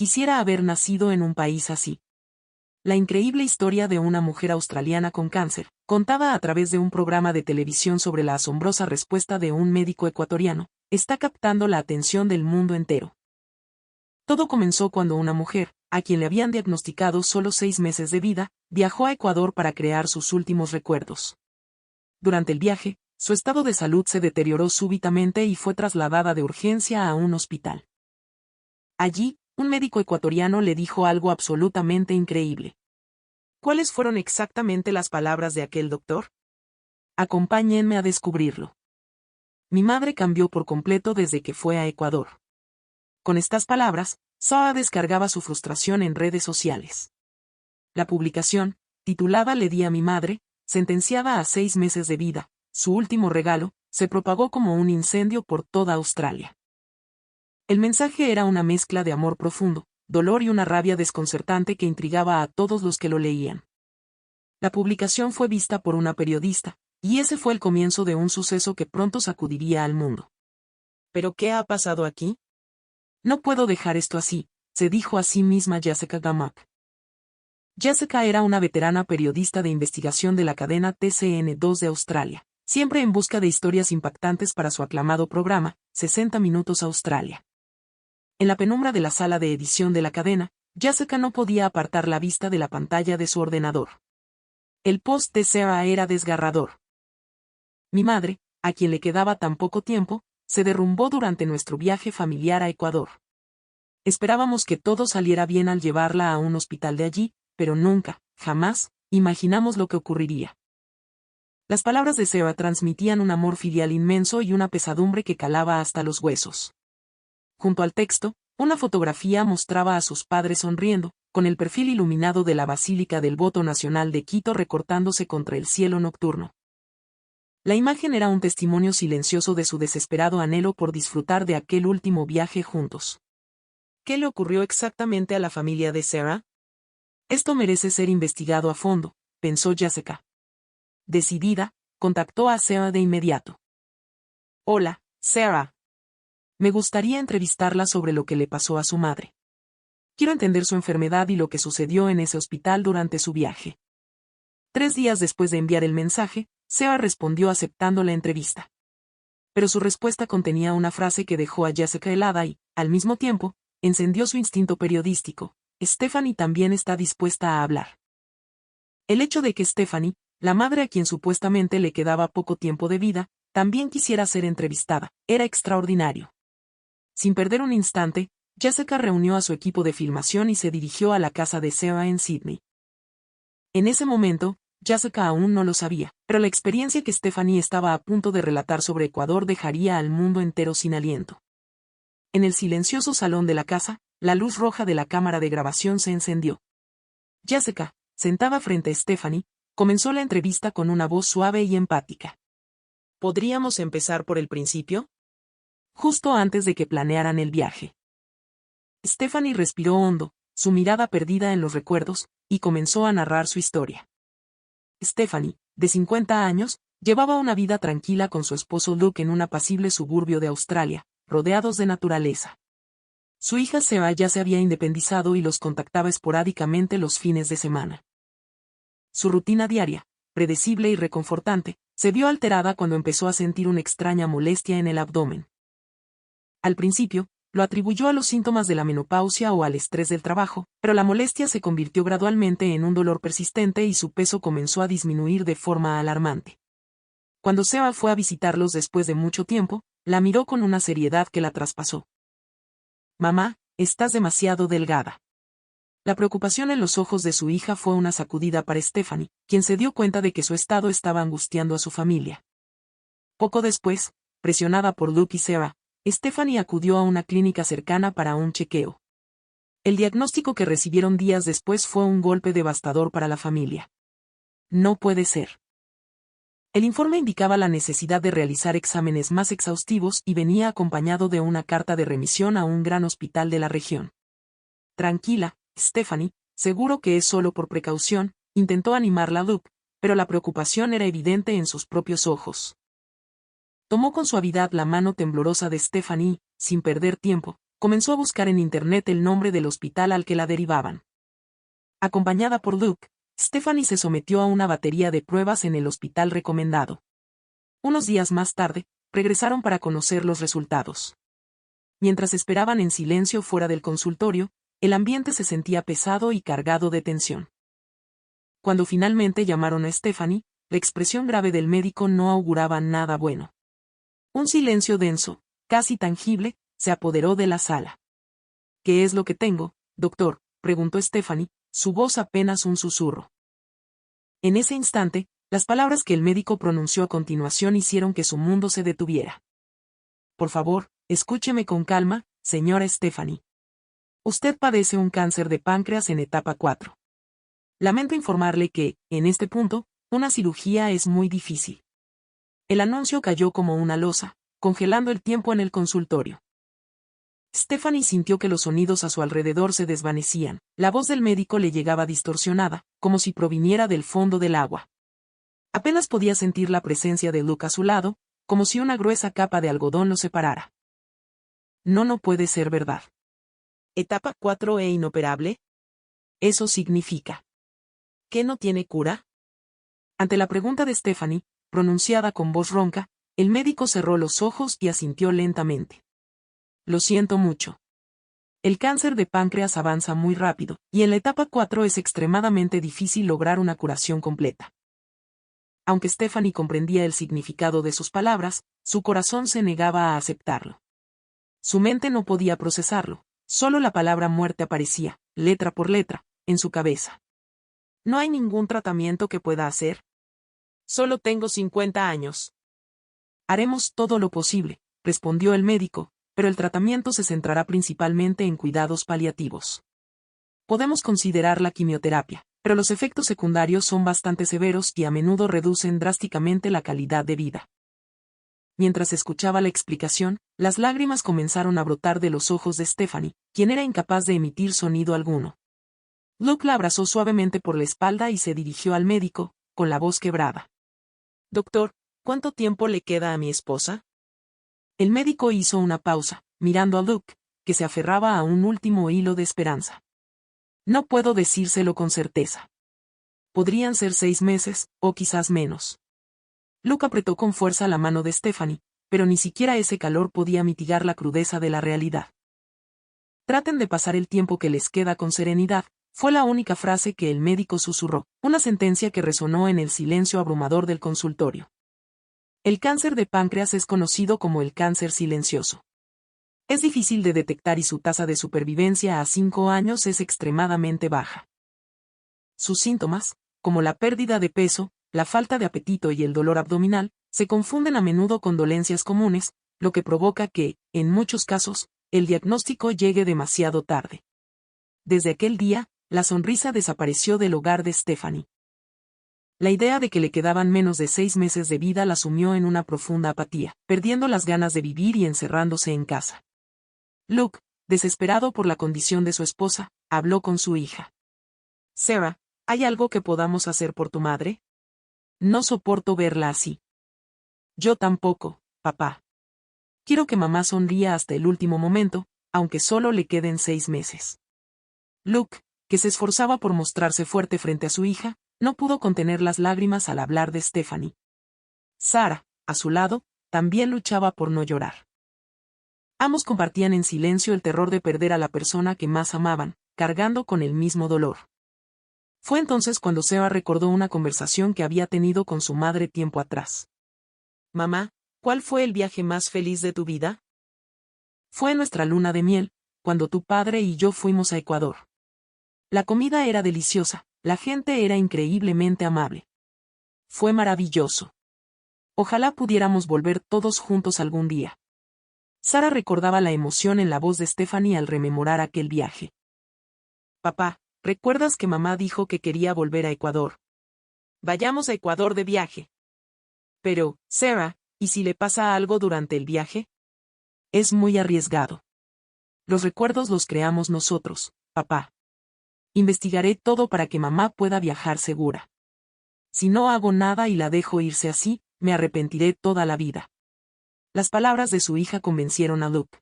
Quisiera haber nacido en un país así. La increíble historia de una mujer australiana con cáncer, contada a través de un programa de televisión sobre la asombrosa respuesta de un médico ecuatoriano, está captando la atención del mundo entero. Todo comenzó cuando una mujer, a quien le habían diagnosticado solo 6 meses de vida, viajó a Ecuador para crear sus últimos recuerdos. Durante el viaje, su estado de salud se deterioró súbitamente y fue trasladada de urgencia a un hospital. Allí, un médico ecuatoriano le dijo algo absolutamente increíble. ¿Cuáles fueron exactamente las palabras de aquel doctor? Acompáñenme a descubrirlo. Mi madre cambió por completo desde que fue a Ecuador. Con estas palabras, Saa descargaba su frustración en redes sociales. La publicación, titulada Le di a mi madre, sentenciada a 6 meses de vida, su último regalo, se propagó como un incendio por toda Australia. El mensaje era una mezcla de amor profundo, dolor y una rabia desconcertante que intrigaba a todos los que lo leían. La publicación fue vista por una periodista, y ese fue el comienzo de un suceso que pronto sacudiría al mundo. ¿Pero qué ha pasado aquí? No puedo dejar esto así, se dijo a sí misma Jessica Gamak. Jessica era una veterana periodista de investigación de la cadena TCN2 de Australia, siempre en busca de historias impactantes para su aclamado programa, 60 Minutos Australia. En la penumbra de la sala de edición de la cadena, Jessica no podía apartar la vista de la pantalla de su ordenador. El post de Sarah era desgarrador. Mi madre, a quien le quedaba tan poco tiempo, se derrumbó durante nuestro viaje familiar a Ecuador. Esperábamos que todo saliera bien al llevarla a un hospital de allí, pero nunca, jamás, imaginamos lo que ocurriría. Las palabras de Sarah transmitían un amor filial inmenso y una pesadumbre que calaba hasta los huesos. Junto al texto, una fotografía mostraba a sus padres sonriendo, con el perfil iluminado de la Basílica del Voto Nacional de Quito recortándose contra el cielo nocturno. La imagen era un testimonio silencioso de su desesperado anhelo por disfrutar de aquel último viaje juntos. ¿Qué le ocurrió exactamente a la familia de Sarah? Esto merece ser investigado a fondo, pensó Jessica. Decidida, contactó a Sarah de inmediato. Hola, Sarah. Me gustaría entrevistarla sobre lo que le pasó a su madre. Quiero entender su enfermedad y lo que sucedió en ese hospital durante su viaje. 3 días después de enviar el mensaje, Sarah respondió aceptando la entrevista. Pero su respuesta contenía una frase que dejó a Jessica helada y, al mismo tiempo, encendió su instinto periodístico. Stephanie también está dispuesta a hablar. El hecho de que Stephanie, la madre a quien supuestamente le quedaba poco tiempo de vida, también quisiera ser entrevistada, era extraordinario. Sin perder un instante, Jessica reunió a su equipo de filmación y se dirigió a la casa de Sarah en Sydney. En ese momento, Jessica aún no lo sabía, pero la experiencia que Stephanie estaba a punto de relatar sobre Ecuador dejaría al mundo entero sin aliento. En el silencioso salón de la casa, la luz roja de la cámara de grabación se encendió. Jessica, sentada frente a Stephanie, comenzó la entrevista con una voz suave y empática. ¿Podríamos empezar por el principio? Justo antes de que planearan el viaje. Stephanie respiró hondo, su mirada perdida en los recuerdos, y comenzó a narrar su historia. Stephanie, de 50 años, llevaba una vida tranquila con su esposo Luke en un apacible suburbio de Australia, rodeados de naturaleza. Su hija Sarah ya se había independizado y los contactaba esporádicamente los fines de semana. Su rutina diaria, predecible y reconfortante, se vio alterada cuando empezó a sentir una extraña molestia en el abdomen. Al principio, lo atribuyó a los síntomas de la menopausia o al estrés del trabajo, pero la molestia se convirtió gradualmente en un dolor persistente y su peso comenzó a disminuir de forma alarmante. Cuando Sarah fue a visitarlos después de mucho tiempo, la miró con una seriedad que la traspasó. «Mamá, estás demasiado delgada». La preocupación en los ojos de su hija fue una sacudida para Stephanie, quien se dio cuenta de que su estado estaba angustiando a su familia. Poco después, presionada por Luke y Sarah, Stephanie acudió a una clínica cercana para un chequeo. El diagnóstico que recibieron días después fue un golpe devastador para la familia. No puede ser. El informe indicaba la necesidad de realizar exámenes más exhaustivos y venía acompañado de una carta de remisión a un gran hospital de la región. Tranquila, Stephanie, seguro que es solo por precaución, intentó animarla Luke, pero la preocupación era evidente en sus propios ojos. Tomó con suavidad la mano temblorosa de Stephanie y, sin perder tiempo, comenzó a buscar en internet el nombre del hospital al que la derivaban. Acompañada por Luke, Stephanie se sometió a una batería de pruebas en el hospital recomendado. Unos días más tarde, regresaron para conocer los resultados. Mientras esperaban en silencio fuera del consultorio, el ambiente se sentía pesado y cargado de tensión. Cuando finalmente llamaron a Stephanie, la expresión grave del médico no auguraba nada bueno. Un silencio denso, casi tangible, se apoderó de la sala. ¿Qué es lo que tengo, doctor?, preguntó Stephanie, su voz apenas un susurro. En ese instante, las palabras que el médico pronunció a continuación hicieron que su mundo se detuviera. Por favor, escúcheme con calma, señora Stephanie. Usted padece un cáncer de páncreas en etapa 4. Lamento informarle que, en este punto, una cirugía es muy difícil. El anuncio cayó como una losa, congelando el tiempo en el consultorio. Stephanie sintió que los sonidos a su alrededor se desvanecían. La voz del médico le llegaba distorsionada, como si proviniera del fondo del agua. Apenas podía sentir la presencia de Luke a su lado, como si una gruesa capa de algodón lo separara. No puede ser verdad. ¿Etapa 4 e inoperable? Eso significa ¿que no tiene cura? Ante la pregunta de Stephanie, pronunciada con voz ronca, el médico cerró los ojos y asintió lentamente. Lo siento mucho. El cáncer de páncreas avanza muy rápido, y en la etapa 4 es extremadamente difícil lograr una curación completa. Aunque Stephanie comprendía el significado de sus palabras, su corazón se negaba a aceptarlo. Su mente no podía procesarlo, solo la palabra muerte aparecía, letra por letra, en su cabeza. ¿No hay ningún tratamiento que pueda hacer? Solo tengo 50 años. Haremos todo lo posible, respondió el médico, pero el tratamiento se centrará principalmente en cuidados paliativos. Podemos considerar la quimioterapia, pero los efectos secundarios son bastante severos y a menudo reducen drásticamente la calidad de vida. Mientras escuchaba la explicación, las lágrimas comenzaron a brotar de los ojos de Stephanie, quien era incapaz de emitir sonido alguno. Luke la abrazó suavemente por la espalda y se dirigió al médico, con la voz quebrada. Doctor, ¿cuánto tiempo le queda a mi esposa? El médico hizo una pausa, mirando a Luke, que se aferraba a un último hilo de esperanza. No puedo decírselo con certeza. Podrían ser 6 meses, o quizás menos. Luke apretó con fuerza la mano de Stephanie, pero ni siquiera ese calor podía mitigar la crudeza de la realidad. Traten de pasar el tiempo que les queda con serenidad, fue la única frase que el médico susurró, una sentencia que resonó en el silencio abrumador del consultorio. El cáncer de páncreas es conocido como el cáncer silencioso. Es difícil de detectar y su tasa de supervivencia a 5 años es extremadamente baja. Sus síntomas, como la pérdida de peso, la falta de apetito y el dolor abdominal, se confunden a menudo con dolencias comunes, lo que provoca que, en muchos casos, el diagnóstico llegue demasiado tarde. Desde aquel día, la sonrisa desapareció del hogar de Stephanie. La idea de que le quedaban menos de 6 meses de vida la sumió en una profunda apatía, perdiendo las ganas de vivir y encerrándose en casa. Luke, desesperado por la condición de su esposa, habló con su hija. Sarah, ¿hay algo que podamos hacer por tu madre? No soporto verla así. Yo tampoco, papá. Quiero que mamá sonría hasta el último momento, aunque solo le queden 6 meses. Luke, que se esforzaba por mostrarse fuerte frente a su hija, no pudo contener las lágrimas al hablar de Stephanie. Sarah, a su lado, también luchaba por no llorar. Ambos compartían en silencio el terror de perder a la persona que más amaban, cargando con el mismo dolor. Fue entonces cuando Sarah recordó una conversación que había tenido con su madre tiempo atrás. Mamá, ¿cuál fue el viaje más feliz de tu vida? Fue nuestra luna de miel, cuando tu padre y yo fuimos a Ecuador. La comida era deliciosa, la gente era increíblemente amable. Fue maravilloso. Ojalá pudiéramos volver todos juntos algún día. Sarah recordaba la emoción en la voz de Stephanie al rememorar aquel viaje. Papá, ¿recuerdas que mamá dijo que quería volver a Ecuador? Vayamos a Ecuador de viaje. Pero, Sarah, ¿y si le pasa algo durante el viaje? Es muy arriesgado. Los recuerdos los creamos nosotros, papá. Investigaré todo para que mamá pueda viajar segura. Si no hago nada y la dejo irse así, me arrepentiré toda la vida. Las palabras de su hija convencieron a Luke.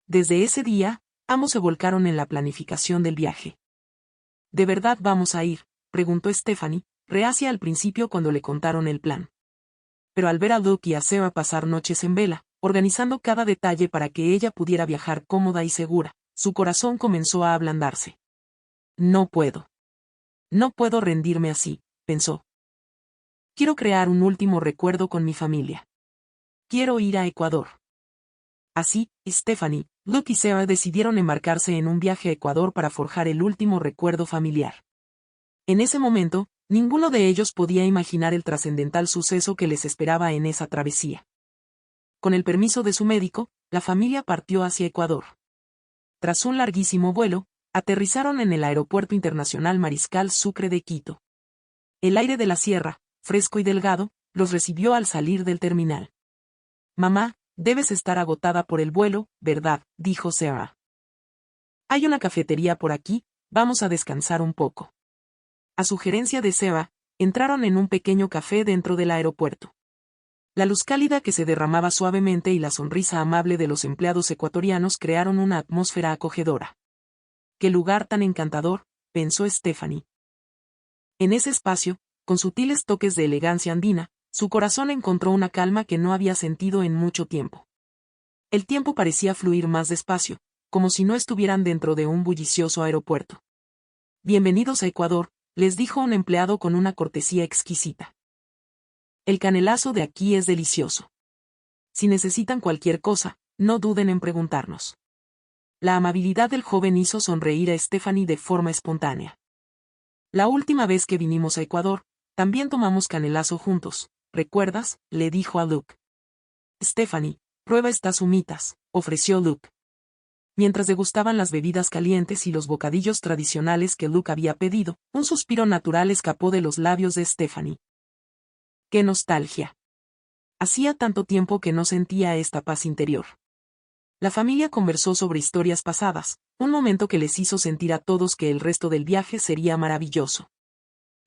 Desde ese día, ambos se volcaron en la planificación del viaje. ¿De verdad vamos a ir?, preguntó Stephanie, reacia al principio cuando le contaron el plan. Pero al ver a Luke y a Sarah pasar noches en vela, organizando cada detalle para que ella pudiera viajar cómoda y segura, su corazón comenzó a ablandarse. No puedo. No puedo rendirme así, pensó. Quiero crear un último recuerdo con mi familia. Quiero ir a Ecuador. Así, Stephanie, Luke y Sarah decidieron embarcarse en un viaje a Ecuador para forjar el último recuerdo familiar. En ese momento, ninguno de ellos podía imaginar el trascendental suceso que les esperaba en esa travesía. Con el permiso de su médico, la familia partió hacia Ecuador. Tras un larguísimo vuelo, aterrizaron en el Aeropuerto Internacional Mariscal Sucre de Quito. El aire de la sierra, fresco y delgado, los recibió al salir del terminal. Mamá, debes estar agotada por el vuelo, ¿verdad?, dijo Sarah. Hay una cafetería por aquí, vamos a descansar un poco. A sugerencia de Sarah, entraron en un pequeño café dentro del aeropuerto. La luz cálida que se derramaba suavemente y la sonrisa amable de los empleados ecuatorianos crearon una atmósfera acogedora. ¡Qué lugar tan encantador!, pensó Stephanie. En ese espacio, con sutiles toques de elegancia andina, su corazón encontró una calma que no había sentido en mucho tiempo. El tiempo parecía fluir más despacio, como si no estuvieran dentro de un bullicioso aeropuerto. Bienvenidos a Ecuador, les dijo un empleado con una cortesía exquisita. El canelazo de aquí es delicioso. Si necesitan cualquier cosa, no duden en preguntarnos. La amabilidad del joven hizo sonreír a Stephanie de forma espontánea. La última vez que vinimos a Ecuador, también tomamos canelazo juntos, ¿recuerdas?, le dijo a Luke. Stephanie, prueba estas humitas, ofreció Luke. Mientras degustaban las bebidas calientes y los bocadillos tradicionales que Luke había pedido, un suspiro natural escapó de los labios de Stephanie. ¡Qué nostalgia! Hacía tanto tiempo que no sentía esta paz interior. La familia conversó sobre historias pasadas, un momento que les hizo sentir a todos que el resto del viaje sería maravilloso.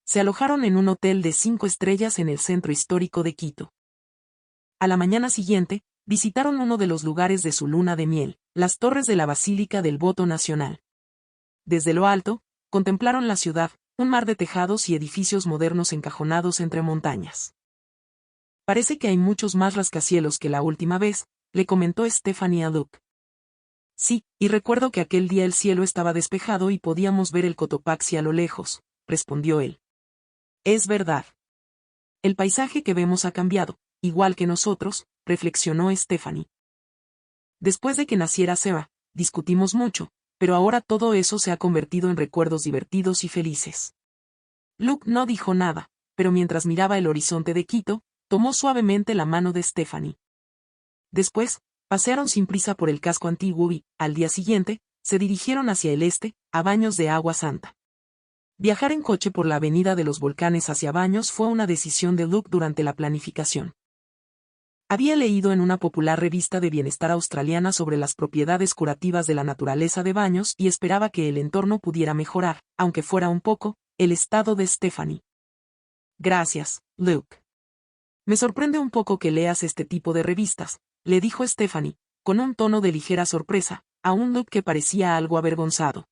Se alojaron en un hotel de 5 estrellas en el centro histórico de Quito. A la mañana siguiente, visitaron uno de los lugares de su luna de miel, las torres de la Basílica del Voto Nacional. Desde lo alto, contemplaron la ciudad, un mar de tejados y edificios modernos encajonados entre montañas. Parece que hay muchos más rascacielos que la última vez, le comentó Stephanie a Luke. Sí, y recuerdo que aquel día el cielo estaba despejado y podíamos ver el Cotopaxi a lo lejos, respondió él. Es verdad. El paisaje que vemos ha cambiado, igual que nosotros, reflexionó Stephanie. Después de que naciera Sarah, discutimos mucho, pero ahora todo eso se ha convertido en recuerdos divertidos y felices. Luke no dijo nada, pero mientras miraba el horizonte de Quito, tomó suavemente la mano de Stephanie. Después, pasearon sin prisa por el casco antiguo y, al día siguiente, se dirigieron hacia el este, a Baños de Agua Santa. Viajar en coche por la avenida de los Volcanes hacia Baños fue una decisión de Luke durante la planificación. Había leído en una popular revista de bienestar australiana sobre las propiedades curativas de la naturaleza de Baños y esperaba que el entorno pudiera mejorar, aunque fuera un poco, el estado de Stephanie. Gracias, Luke. Me sorprende un poco que leas este tipo de revistas, le dijo Stephanie, con un tono de ligera sorpresa, a un Luke que parecía algo avergonzado.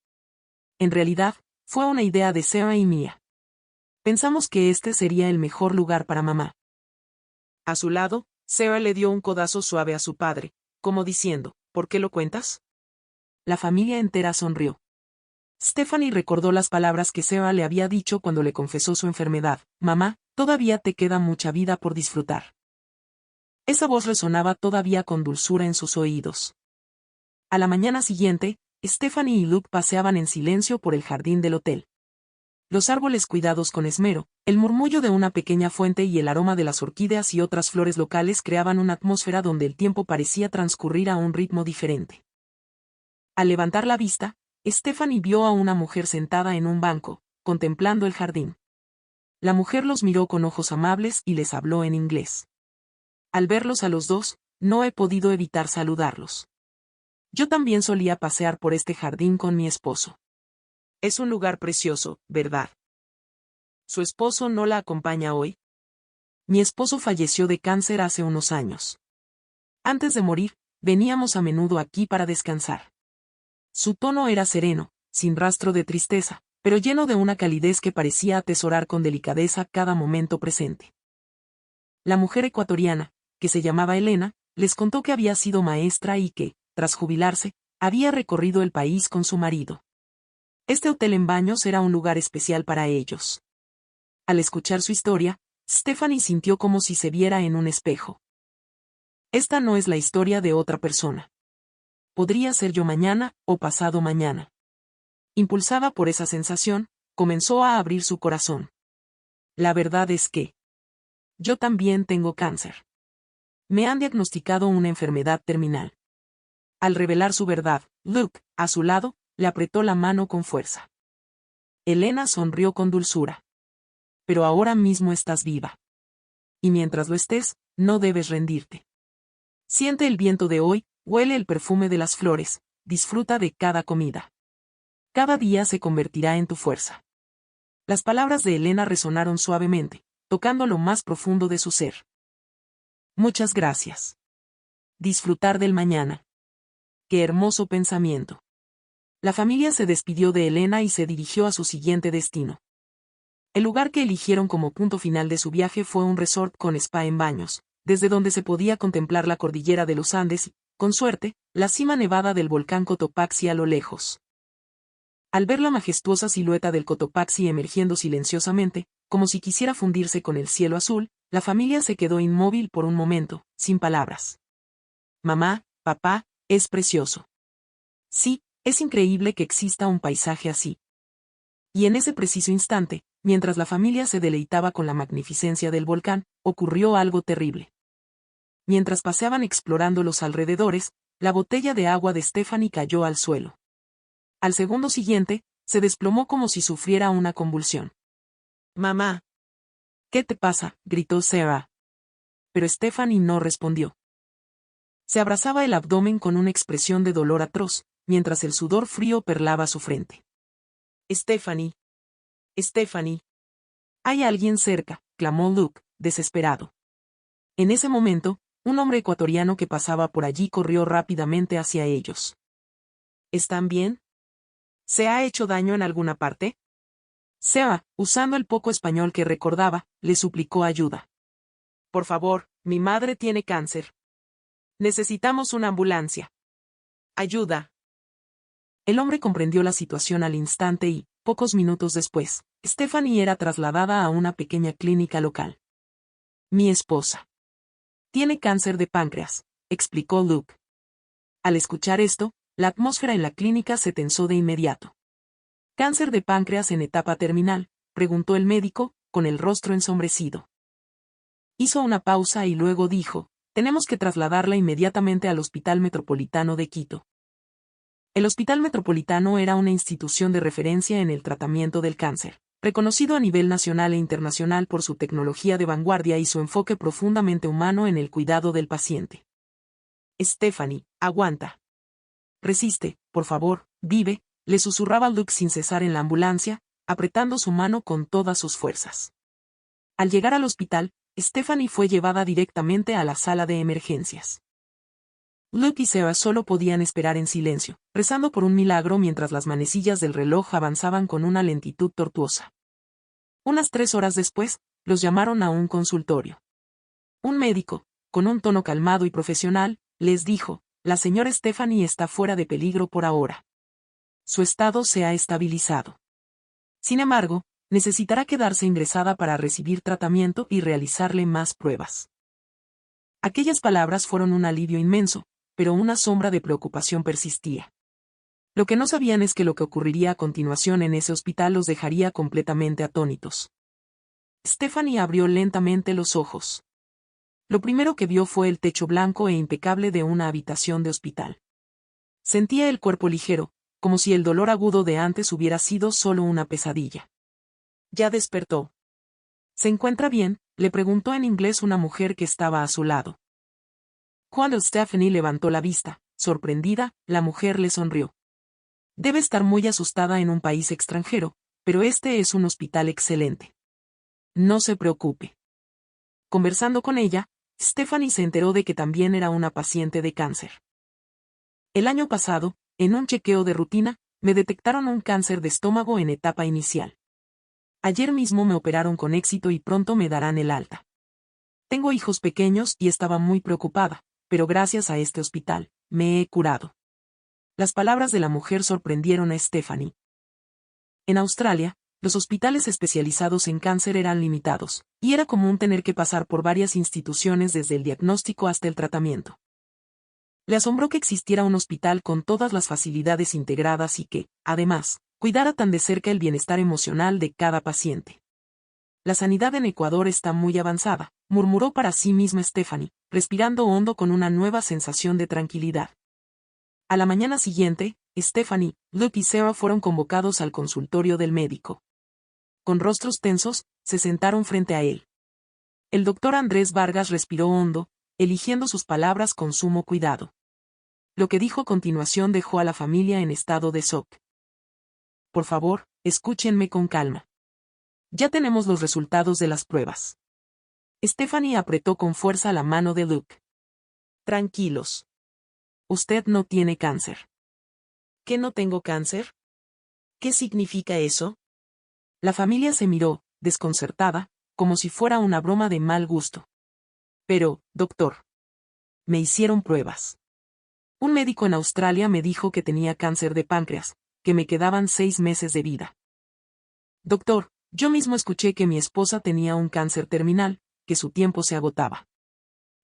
En realidad, fue una idea de Sarah y mía. Pensamos que este sería el mejor lugar para mamá. A su lado, Sarah le dio un codazo suave a su padre, como diciendo, ¿por qué lo cuentas? La familia entera sonrió. Stephanie recordó las palabras que Sarah le había dicho cuando le confesó su enfermedad. Mamá, todavía te queda mucha vida por disfrutar. Esa voz resonaba todavía con dulzura en sus oídos. A la mañana siguiente, Stephanie y Luke paseaban en silencio por el jardín del hotel. Los árboles cuidados con esmero, el murmullo de una pequeña fuente y el aroma de las orquídeas y otras flores locales creaban una atmósfera donde el tiempo parecía transcurrir a un ritmo diferente. Al levantar la vista, Stephanie vio a una mujer sentada en un banco, contemplando el jardín. La mujer los miró con ojos amables y les habló en inglés. Al verlos a los dos, no he podido evitar saludarlos. Yo también solía pasear por este jardín con mi esposo. Es un lugar precioso, ¿verdad? ¿Su esposo no la acompaña hoy? Mi esposo falleció de cáncer hace unos años. Antes de morir, veníamos a menudo aquí para descansar. Su tono era sereno, sin rastro de tristeza, pero lleno de una calidez que parecía atesorar con delicadeza cada momento presente. La mujer ecuatoriana, que se llamaba Elena, les contó que había sido maestra y que, tras jubilarse, había recorrido el país con su marido. Este hotel en Baños era un lugar especial para ellos. Al escuchar su historia, Stephanie sintió como si se viera en un espejo. Esta no es la historia de otra persona. Podría ser yo mañana o pasado mañana. Impulsada por esa sensación, comenzó a abrir su corazón. La verdad es que yo también tengo cáncer. Me han diagnosticado una enfermedad terminal. Al revelar su verdad, Luke, a su lado, le apretó la mano con fuerza. Elena sonrió con dulzura. Pero ahora mismo estás viva. Y mientras lo estés, no debes rendirte. Siente el viento de hoy, huele el perfume de las flores, disfruta de cada comida. Cada día se convertirá en tu fuerza. Las palabras de Elena resonaron suavemente, tocando lo más profundo de su ser. Muchas gracias. Disfrutar del mañana. Qué hermoso pensamiento. La familia se despidió de Elena y se dirigió a su siguiente destino. El lugar que eligieron como punto final de su viaje fue un resort con spa en Baños, desde donde se podía contemplar la cordillera de los Andes y, con suerte, la cima nevada del volcán Cotopaxi a lo lejos. Al ver la majestuosa silueta del Cotopaxi emergiendo silenciosamente, como si quisiera fundirse con el cielo azul, la familia se quedó inmóvil por un momento, sin palabras. Mamá, papá, es precioso. Sí, es increíble que exista un paisaje así. Y en ese preciso instante, mientras la familia se deleitaba con la magnificencia del volcán, ocurrió algo terrible. Mientras paseaban explorando los alrededores, la botella de agua de Stephanie cayó al suelo. Al segundo siguiente, se desplomó como si sufriera una convulsión. «Mamá. ¿Qué te pasa?», gritó Sarah. Pero Stephanie no respondió. Se abrazaba el abdomen con una expresión de dolor atroz, mientras el sudor frío perlaba su frente. «Stephanie. Stephanie. Hay alguien cerca», clamó Luke, desesperado. En ese momento, un hombre ecuatoriano que pasaba por allí corrió rápidamente hacia ellos. «¿Están bien? ¿Se ha hecho daño en alguna parte?». Sarah, usando el poco español que recordaba, le suplicó ayuda. «Por favor, mi madre tiene cáncer. Necesitamos una ambulancia. Ayuda». El hombre comprendió la situación al instante y, pocos minutos después, Stephanie era trasladada a una pequeña clínica local. «Mi esposa tiene cáncer de páncreas», explicó Luke. Al escuchar esto, la atmósfera en la clínica se tensó de inmediato. «¿Cáncer de páncreas en etapa terminal?», preguntó el médico, con el rostro ensombrecido. Hizo una pausa y luego dijo: «Tenemos que trasladarla inmediatamente al Hospital Metropolitano de Quito». El Hospital Metropolitano era una institución de referencia en el tratamiento del cáncer, reconocido a nivel nacional e internacional por su tecnología de vanguardia y su enfoque profundamente humano en el cuidado del paciente. «Stephanie, aguanta. Resiste, por favor, vive», le susurraba Luke sin cesar en la ambulancia, apretando su mano con todas sus fuerzas. Al llegar al hospital, Stephanie fue llevada directamente a la sala de emergencias. Luke y Sarah solo podían esperar en silencio, rezando por un milagro mientras las manecillas del reloj avanzaban con una lentitud tortuosa. Unas 3 horas después, los llamaron a un consultorio. Un médico, con un tono calmado y profesional, les dijo: «La señora Stephanie está fuera de peligro por ahora. Su estado se ha estabilizado. Sin embargo, necesitará quedarse ingresada para recibir tratamiento y realizarle más pruebas». Aquellas palabras fueron un alivio inmenso, pero una sombra de preocupación persistía. Lo que no sabían es que lo que ocurriría a continuación en ese hospital los dejaría completamente atónitos. Stephanie abrió lentamente los ojos. Lo primero que vio fue el techo blanco e impecable de una habitación de hospital. Sentía el cuerpo ligero, como si el dolor agudo de antes hubiera sido solo una pesadilla. «¿Ya despertó? ¿Se encuentra bien?», le preguntó en inglés una mujer que estaba a su lado. Cuando Stephanie levantó la vista, sorprendida, la mujer le sonrió. «Debe estar muy asustada en un país extranjero, pero este es un hospital excelente. No se preocupe». Conversando con ella, Stephanie se enteró de que también era una paciente de cáncer. El año pasado, en un chequeo de rutina, me detectaron un cáncer de estómago en etapa inicial. Ayer mismo me operaron con éxito y pronto me darán el alta. Tengo hijos pequeños y estaba muy preocupada, pero gracias a este hospital, me he curado. Las palabras de la mujer sorprendieron a Stephanie. En Australia, los hospitales especializados en cáncer eran limitados, y era común tener que pasar por varias instituciones desde el diagnóstico hasta el tratamiento. Le asombró que existiera un hospital con todas las facilidades integradas y que, además, cuidara tan de cerca el bienestar emocional de cada paciente. La sanidad en Ecuador está muy avanzada, murmuró para sí misma Stephanie, respirando hondo con una nueva sensación de tranquilidad. A la mañana siguiente, Stephanie, Luke y Sarah fueron convocados al consultorio del médico. Con rostros tensos, se sentaron frente a él. El doctor Andrés Vargas respiró hondo, eligiendo sus palabras con sumo cuidado. Lo que dijo a continuación dejó a la familia en estado de shock. Por favor, escúchenme con calma. Ya tenemos los resultados de las pruebas. Stephanie apretó con fuerza la mano de Luke. Tranquilos. Usted no tiene cáncer. ¿Qué no tengo cáncer? ¿Qué significa eso? La familia se miró, desconcertada, como si fuera una broma de mal gusto. Pero, doctor. Me hicieron pruebas. Un médico en Australia me dijo que tenía cáncer de páncreas, que me quedaban 6 meses de vida. Doctor, yo mismo escuché que mi esposa tenía un cáncer terminal, que su tiempo se agotaba.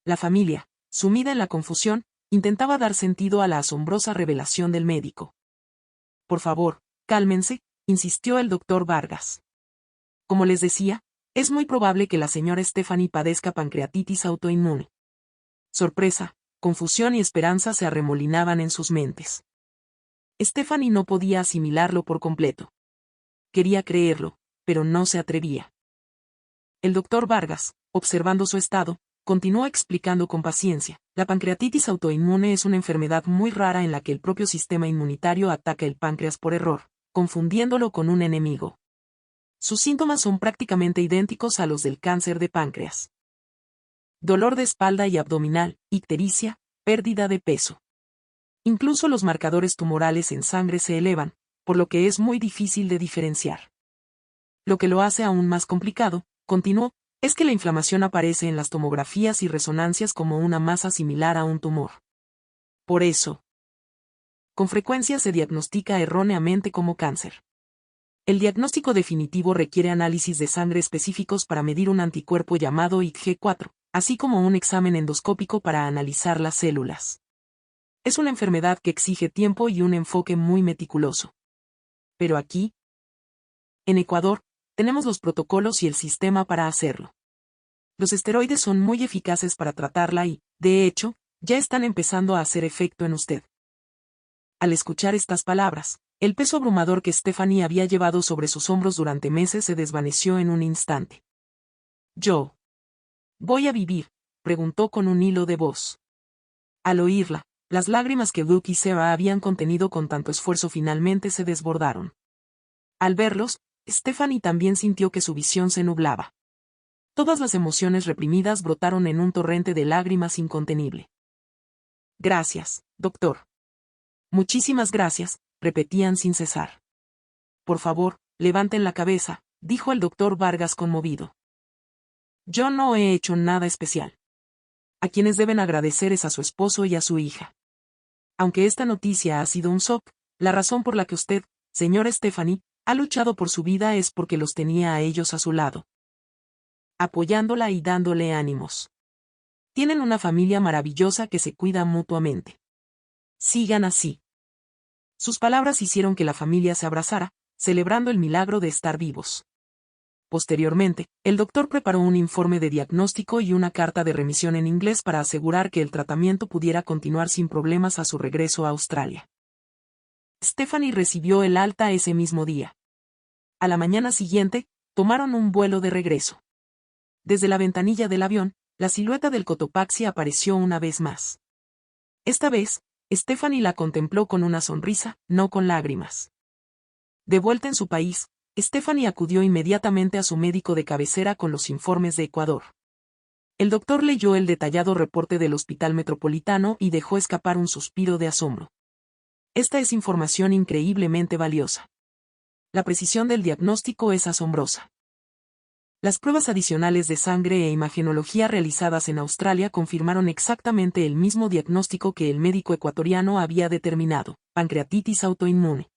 La familia, sumida en la confusión, intentaba dar sentido a la asombrosa revelación del médico. Por favor, cálmense, insistió el doctor Vargas. Como les decía, es muy probable que la señora Stephanie padezca pancreatitis autoinmune. Sorpresa, confusión y esperanza se arremolinaban en sus mentes. Stephanie no podía asimilarlo por completo. Quería creerlo, pero no se atrevía. El doctor Vargas, observando su estado, continuó explicando con paciencia. La pancreatitis autoinmune es una enfermedad muy rara en la que el propio sistema inmunitario ataca el páncreas por error, confundiéndolo con un enemigo. Sus síntomas son prácticamente idénticos a los del cáncer de páncreas. Dolor de espalda y abdominal, ictericia, pérdida de peso. Incluso los marcadores tumorales en sangre se elevan, por lo que es muy difícil de diferenciar. Lo que lo hace aún más complicado, continuó, es que la inflamación aparece en las tomografías y resonancias como una masa similar a un tumor. Por eso, con frecuencia se diagnostica erróneamente como cáncer. El diagnóstico definitivo requiere análisis de sangre específicos para medir un anticuerpo llamado IgG4, así como un examen endoscópico para analizar las células. Es una enfermedad que exige tiempo y un enfoque muy meticuloso. Pero aquí, en Ecuador, tenemos los protocolos y el sistema para hacerlo. Los esteroides son muy eficaces para tratarla y, de hecho, ya están empezando a hacer efecto en usted. Al escuchar estas palabras, el peso abrumador que Stephanie había llevado sobre sus hombros durante meses se desvaneció en un instante. ¿Yo voy a vivir?, preguntó con un hilo de voz. Al oírla, las lágrimas que Luke y Sarah habían contenido con tanto esfuerzo finalmente se desbordaron. Al verlos, Stephanie también sintió que su visión se nublaba. Todas las emociones reprimidas brotaron en un torrente de lágrimas incontenible. Gracias, doctor. Muchísimas gracias, repetían sin cesar. Por favor, levanten la cabeza, dijo el doctor Vargas conmovido. Yo no he hecho nada especial. A quienes deben agradecer es a su esposo y a su hija. Aunque esta noticia ha sido un shock, la razón por la que usted, señora Stephanie, ha luchado por su vida es porque los tenía a ellos a su lado, apoyándola y dándole ánimos. Tienen una familia maravillosa que se cuida mutuamente. Sigan así. Sus palabras hicieron que la familia se abrazara, celebrando el milagro de estar vivos. Posteriormente, el doctor preparó un informe de diagnóstico y una carta de remisión en inglés para asegurar que el tratamiento pudiera continuar sin problemas a su regreso a Australia. Stephanie recibió el alta ese mismo día. A la mañana siguiente, tomaron un vuelo de regreso. Desde la ventanilla del avión, la silueta del Cotopaxi apareció una vez más. Esta vez, Stephanie la contempló con una sonrisa, no con lágrimas. De vuelta en su país, Stephanie acudió inmediatamente a su médico de cabecera con los informes de Ecuador. El doctor leyó el detallado reporte del Hospital Metropolitano y dejó escapar un suspiro de asombro. Esta es información increíblemente valiosa. La precisión del diagnóstico es asombrosa. Las pruebas adicionales de sangre e imagenología realizadas en Australia confirmaron exactamente el mismo diagnóstico que el médico ecuatoriano había determinado: pancreatitis autoinmune.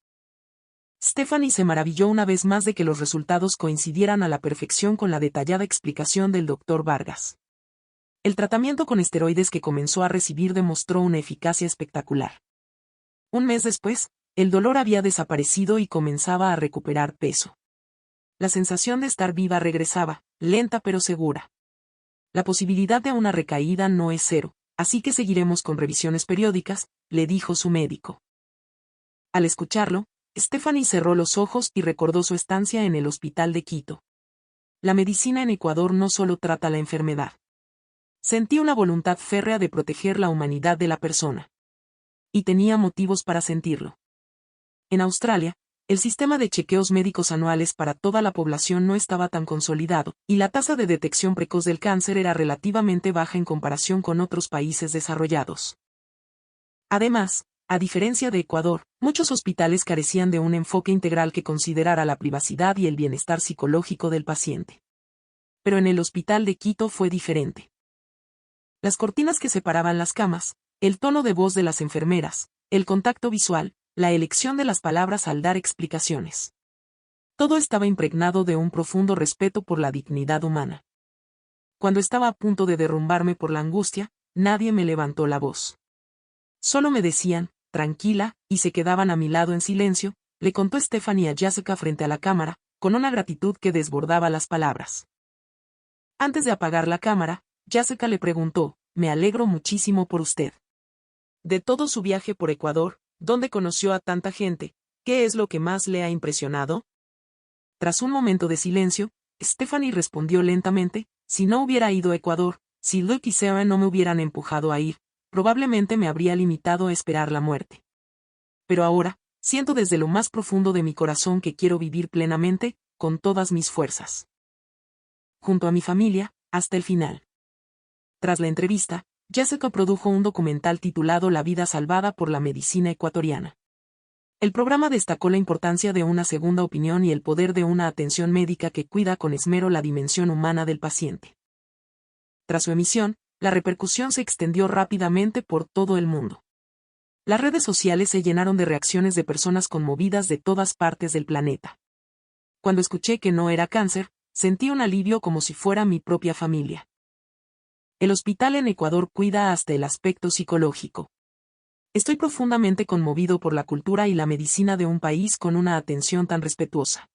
Stephanie se maravilló una vez más de que los resultados coincidieran a la perfección con la detallada explicación del Dr. Vargas. El tratamiento con esteroides que comenzó a recibir demostró una eficacia espectacular. Un mes después, el dolor había desaparecido y comenzaba a recuperar peso. La sensación de estar viva regresaba, lenta pero segura. La posibilidad de una recaída no es cero, así que seguiremos con revisiones periódicas, le dijo su médico. Al escucharlo, Stephanie cerró los ojos y recordó su estancia en el hospital de Quito. La medicina en Ecuador no solo trata la enfermedad. Sentí una voluntad férrea de proteger la humanidad de la persona. Y tenía motivos para sentirlo. En Australia, el sistema de chequeos médicos anuales para toda la población no estaba tan consolidado, y la tasa de detección precoz del cáncer era relativamente baja en comparación con otros países desarrollados. Además, a diferencia de Ecuador, muchos hospitales carecían de un enfoque integral que considerara la privacidad y el bienestar psicológico del paciente. Pero en el hospital de Quito fue diferente. Las cortinas que separaban las camas, el tono de voz de las enfermeras, el contacto visual, la elección de las palabras al dar explicaciones. Todo estaba impregnado de un profundo respeto por la dignidad humana. Cuando estaba a punto de derrumbarme por la angustia, nadie me levantó la voz. Solo me decían, tranquila, y se quedaban a mi lado en silencio, le contó Stephanie a Jessica frente a la cámara, con una gratitud que desbordaba las palabras. Antes de apagar la cámara, Jessica le preguntó: me alegro muchísimo por usted. De todo su viaje por Ecuador, ¿dónde conoció a tanta gente? ¿Qué es lo que más le ha impresionado? Tras un momento de silencio, Stephanie respondió lentamente: si no hubiera ido a Ecuador, si Luke y Sarah no me hubieran empujado a ir, probablemente me habría limitado a esperar la muerte. Pero ahora, siento desde lo más profundo de mi corazón que quiero vivir plenamente, con todas mis fuerzas. Junto a mi familia, hasta el final. Tras la entrevista, Jessica produjo un documental titulado La vida salvada por la medicina ecuatoriana. El programa destacó la importancia de una segunda opinión y el poder de una atención médica que cuida con esmero la dimensión humana del paciente. Tras su emisión, la repercusión se extendió rápidamente por todo el mundo. Las redes sociales se llenaron de reacciones de personas conmovidas de todas partes del planeta. Cuando escuché que no era cáncer, sentí un alivio como si fuera mi propia familia. El hospital en Ecuador cuida hasta el aspecto psicológico. Estoy profundamente conmovido por la cultura y la medicina de un país con una atención tan respetuosa.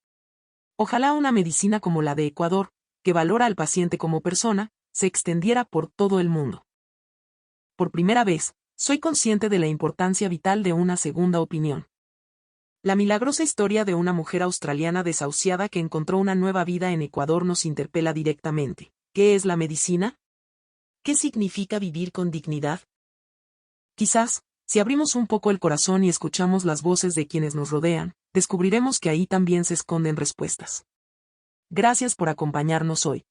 Ojalá una medicina como la de Ecuador, que valora al paciente como persona, se extendiera por todo el mundo. Por primera vez, soy consciente de la importancia vital de una segunda opinión. La milagrosa historia de una mujer australiana desahuciada que encontró una nueva vida en Ecuador nos interpela directamente. ¿Qué es la medicina? ¿Qué significa vivir con dignidad? Quizás, si abrimos un poco el corazón y escuchamos las voces de quienes nos rodean, descubriremos que ahí también se esconden respuestas. Gracias por acompañarnos hoy.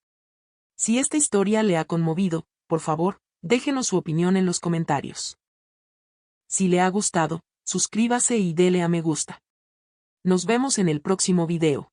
Si esta historia le ha conmovido, por favor, déjenos su opinión en los comentarios. Si le ha gustado, suscríbase y dele a me gusta. Nos vemos en el próximo video.